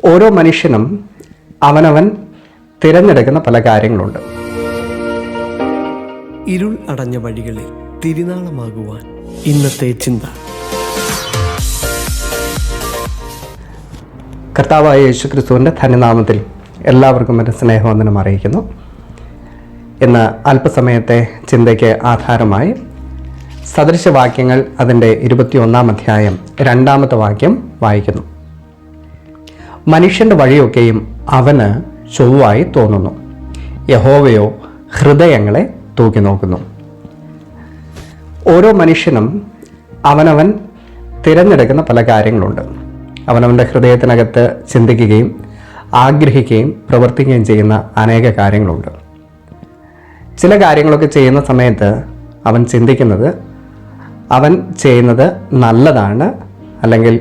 ഓരോ മനുഷ്യനും അവനവൻ തിരഞ്ഞെടുക്കുന്ന പല കാര്യങ്ങളുണ്ട്. ഇരുൾ അടഞ്ഞ വഴികളിൽ തിരുനാളമാകുവാൻ ഇന്നത്തെ ചിന്ത. കർത്താവായ യേശുക്രിസ്തുവിൻ്റെ ധന്യനാമത്തിൽ എല്ലാവർക്കും എൻ്റെ സ്നേഹവന്ദനം അറിയിക്കുന്നു. ഇന്ന് അല്പസമയത്തെ ചിന്തയ്ക്ക് ആധാരമായി സദൃശവാക്യങ്ങൾ അതിൻ്റെ 21-ാം അധ്യായം 2-ാമത്തെ വാക്യം വായിക്കുന്നു. മനുഷ്യൻ്റെ വഴിയൊക്കെയും അവന് ചൊവ്വായി തോന്നുന്നു, യഹോവയോ ഹൃദയങ്ങളെ തൂക്കി നോക്കുന്നു. ഓരോ മനുഷ്യനും അവനവൻ തിരഞ്ഞെടുക്കുന്ന പല കാര്യങ്ങളുണ്ട്. അവനവൻ്റെ ഹൃദയത്തിനകത്ത് ചിന്തിക്കുകയും ആഗ്രഹിക്കുകയും പ്രവർത്തിക്കുകയും ചെയ്യുന്ന അനേക കാര്യങ്ങളുണ്ട്. ചില കാര്യങ്ങളൊക്കെ ചെയ്യുന്ന സമയത്ത് അവൻ ചിന്തിക്കുന്നത് അവൻ ചെയ്യുന്നത് നല്ലതാണ്, അല്ലെങ്കിൽ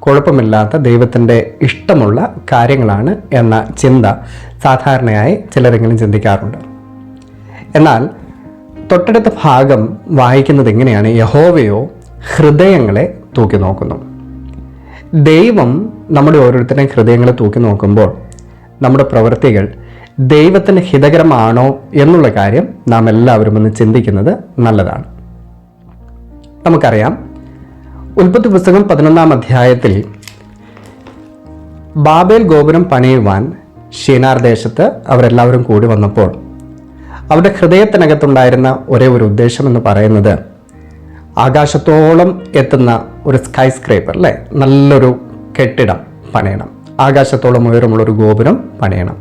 കുഴപ്പമില്ലാത്ത ദൈവത്തിൻ്റെ ഇഷ്ടമുള്ള കാര്യങ്ങളാണ് എന്ന ചിന്ത സാധാരണയായി ചിലരെങ്കിലും ചിന്തിക്കാറുണ്ട്. എന്നാൽ തൊട്ടടുത്ത ഭാഗം വായിക്കുന്നത് എങ്ങനെയാണ്? യഹോവയോ ഹൃദയങ്ങളെ തൂക്കി നോക്കുന്നു. ദൈവം നമ്മുടെ ഓരോരുത്തരുടെയും ഹൃദയങ്ങളെ തൂക്കി നോക്കുമ്പോൾ നമ്മുടെ പ്രവൃത്തികൾ ദൈവത്തിന് ഹിതകരമാണോ എന്നുള്ള കാര്യം നാം എല്ലാവരും ഒന്ന് ചിന്തിക്കുന്നത് നല്ലതാണ്. നമുക്കറിയാം, ഉൽപ്പത്തി പുസ്തകം 11-ാം അധ്യായത്തിൽ ബാബേൽ ഗോപുരം പണിയുവാൻ ഷീനാർ ദേശത്ത് അവരെല്ലാവരും കൂടി വന്നപ്പോൾ അവരുടെ ഹൃദയത്തിനകത്തുണ്ടായിരുന്ന ഒരേ ഒരു ഉദ്ദേശം എന്ന് പറയുന്നത് ആകാശത്തോളം എത്തുന്ന ഒരു സ്കൈ സ്ക്രേപ്പർ, അല്ലേ, നല്ലൊരു കെട്ടിടം പണിയണം, ആകാശത്തോളം ഉയരമുള്ളൊരു ഗോപുരം പണിയണം.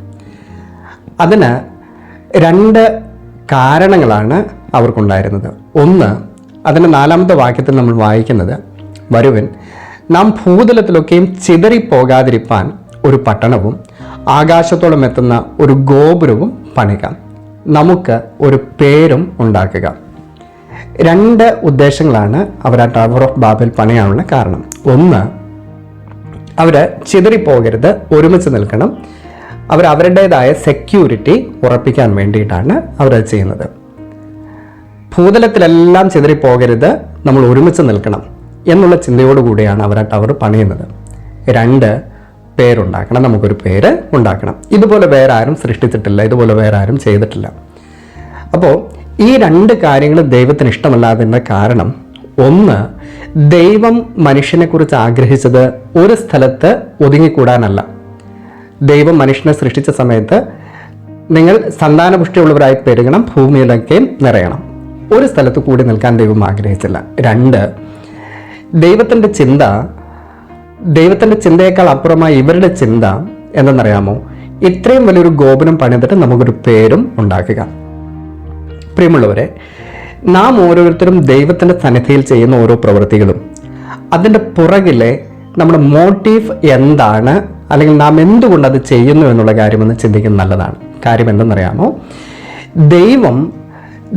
അതിന് 2 കാരണങ്ങളാണ് അവർക്കുണ്ടായിരുന്നത്. ഒന്ന്, അതിൻ്റെ 4-ാമത്തെ വാക്യത്തിൽ നമ്മൾ വായിക്കുന്നത്, വരുവൻ നാം ഭൂതലത്തിലൊക്കെയും ചിതറിപ്പോകാതിരിപ്പാൻ ഒരു പട്ടണവും ആകാശത്തോളം എത്തുന്ന ഒരു ഗോപുരവും പണികാം, നമുക്ക് ഒരു പേരും ഉണ്ടാക്കുക. 2 ഉദ്ദേശങ്ങളാണ് അവർ ആ ടവർ ഓഫ് ബാബേൽ പണിയാനുള്ള കാരണം. ഒന്ന്, അവർ ചിതറിപ്പോകരുത്, ഒരുമിച്ച് നിൽക്കണം. അവരുടേതായ സെക്യൂരിറ്റി ഉറപ്പിക്കാൻ വേണ്ടിയിട്ടാണ് അവരത് ചെയ്യുന്നത്. ഭൂതലത്തിലെല്ലാം ചിതറിപ്പോകരുത്, നമ്മൾ ഒരുമിച്ച് നിൽക്കണം എന്നുള്ള ചിന്തയോടുകൂടിയാണ് അവർ ആ ടവർ പണിയുന്നത്. 2, പേരുണ്ടാക്കണം, നമുക്കൊരു പേര് ഉണ്ടാക്കണം. ഇതുപോലെ വേറെ ആരും സൃഷ്ടിച്ചിട്ടില്ല, ഇതുപോലെ വേറെ ആരും ചെയ്തിട്ടില്ല. അപ്പോൾ ഈ 2 കാര്യങ്ങൾ ദൈവത്തിന് ഇഷ്ടമല്ലാതിൻ്റെ കാരണം, ഒന്ന്, ദൈവം മനുഷ്യനെക്കുറിച്ച് ആഗ്രഹിച്ചത് ഒരു സ്ഥലത്ത് ഒതുങ്ങിക്കൂടാനല്ല. ദൈവം മനുഷ്യനെ സൃഷ്ടിച്ച സമയത്ത് നിങ്ങൾ സന്താനപുഷ്ടിയുള്ളവരായി പെരുകണം, ഭൂമിയിലൊക്കെ നിറയണം. ഒരു സ്ഥലത്ത് കൂടി നിൽക്കാൻ ദൈവം ആഗ്രഹിച്ചില്ല. 2, ദൈവത്തിൻ്റെ ചിന്തയേക്കാൾ അപ്പുറമായി ഇവരുടെ ചിന്ത എന്തെന്നറിയാമോ? ഇത്രയും വലിയൊരു ഗോപുരം പണിതിട്ട് നമുക്കൊരു പേരും ഉണ്ടാക്കുക. പ്രിയമുള്ളവരെ, നാം ഓരോരുത്തരും ദൈവത്തിൻ്റെ സന്നിധിയിൽ ചെയ്യുന്ന ഓരോ പ്രവൃത്തികളും അതിൻ്റെ പുറകിലെ നമ്മുടെ മോട്ടീവ് എന്താണ്, അല്ലെങ്കിൽ നാം എന്തുകൊണ്ട് അത് ചെയ്യുന്നു എന്നുള്ള കാര്യമൊന്ന് ചിന്തിക്കുന്നത് നല്ലതാണ്. കാര്യം എന്തെന്നറിയാമോ?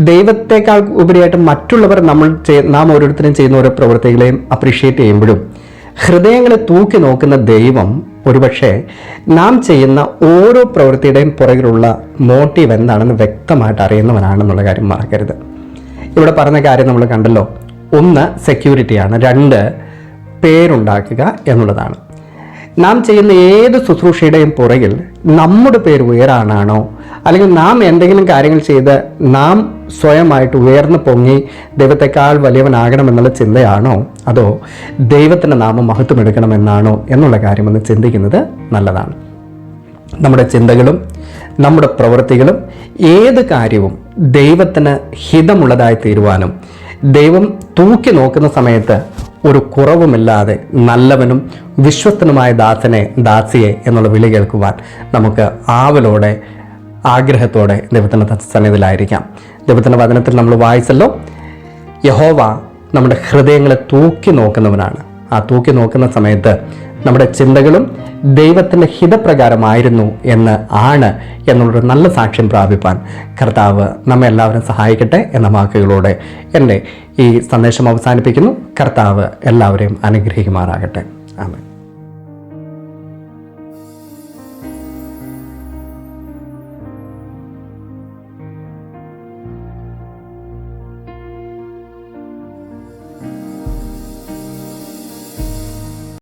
ദൈവത്തെക്കാൾ ഉപരിയായിട്ട് മറ്റുള്ളവർ നാം ഓരോരുത്തരും ചെയ്യുന്ന ഓരോ പ്രവൃത്തികളെയും അപ്രീഷിയേറ്റ് ചെയ്യുമ്പോഴും ഹൃദയങ്ങളെ തൂക്കി നോക്കുന്ന ദൈവം ഒരുപക്ഷെ നാം ചെയ്യുന്ന ഓരോ പ്രവൃത്തിയുടെയും പുറകിലുള്ള മോട്ടീവ് എന്താണെന്ന് വ്യക്തമായിട്ട് അറിയുന്നവനാണെന്നുള്ള കാര്യം മറക്കരുത്. ഇവിടെ പറഞ്ഞ കാര്യം നമ്മൾ കണ്ടല്ലോ. 1, സെക്യൂരിറ്റിയാണ്. 2, പേരുണ്ടാക്കുക എന്നുള്ളതാണ്. നാം ചെയ്യുന്ന ഏത് ശുശ്രൂഷയുടെയും പുറകിൽ നമ്മുടെ പേര് ഉയരാനാണോ, അല്ലെങ്കിൽ നാം എന്തെങ്കിലും കാര്യങ്ങൾ ചെയ്ത് നാം സ്വയമായിട്ട് ഉയർന്നു പൊങ്ങി ദൈവത്തെക്കാൾ വലിയവനാകണമെന്നുള്ള ചിന്തയാണോ, അതോ ദൈവത്തിൻ്റെ നാമം മഹത്വമെടുക്കണമെന്നാണോ എന്നുള്ള കാര്യമൊന്ന് ചിന്തിക്കുന്നത് നല്ലതാണ്. നമ്മുടെ ചിന്തകളും നമ്മുടെ പ്രവൃത്തികളും ഏത് കാര്യവും ദൈവത്തിന് ഹിതമുള്ളതായി തീരുവാനും ദൈവം തൂക്കി നോക്കുന്ന സമയത്ത് ഒരു കുറവുമില്ലാതെ നല്ലവനും വിശ്വസ്തനുമായ ദാസിയെ എന്നുള്ള വിളി കേൾക്കുവാൻ നമുക്ക് ആവലോടെ ആഗ്രഹത്തോടെ ദൈവത്തിൻ്റെ സന്നിധിയിലായിരിക്കാം. ദൈവത്തിൻ്റെ വചനത്തിൽ നമ്മൾ വായിച്ചല്ലോ, യഹോവ നമ്മുടെ ഹൃദയങ്ങളെ തൂക്കി നോക്കുന്നവനാണ്. ആ തൂക്കി നോക്കുന്ന സമയത്ത് നമ്മുടെ ചിന്തകളും ദൈവത്തിൻ്റെ ഹിതപ്രകാരമായിരുന്നു എന്നുള്ളൊരു നല്ല സാക്ഷ്യം പ്രാപിപ്പാൻ കർത്താവ് നമ്മെ എല്ലാവരും സഹായിക്കട്ടെ എന്ന വാക്കുകളോടെ എൻ്റെ ഈ സന്ദേശം അവസാനിപ്പിക്കുന്നു. കർത്താവ് എല്ലാവരെയും അനുഗ്രഹിക്കുമാറാകട്ടെ. ആമേൻ.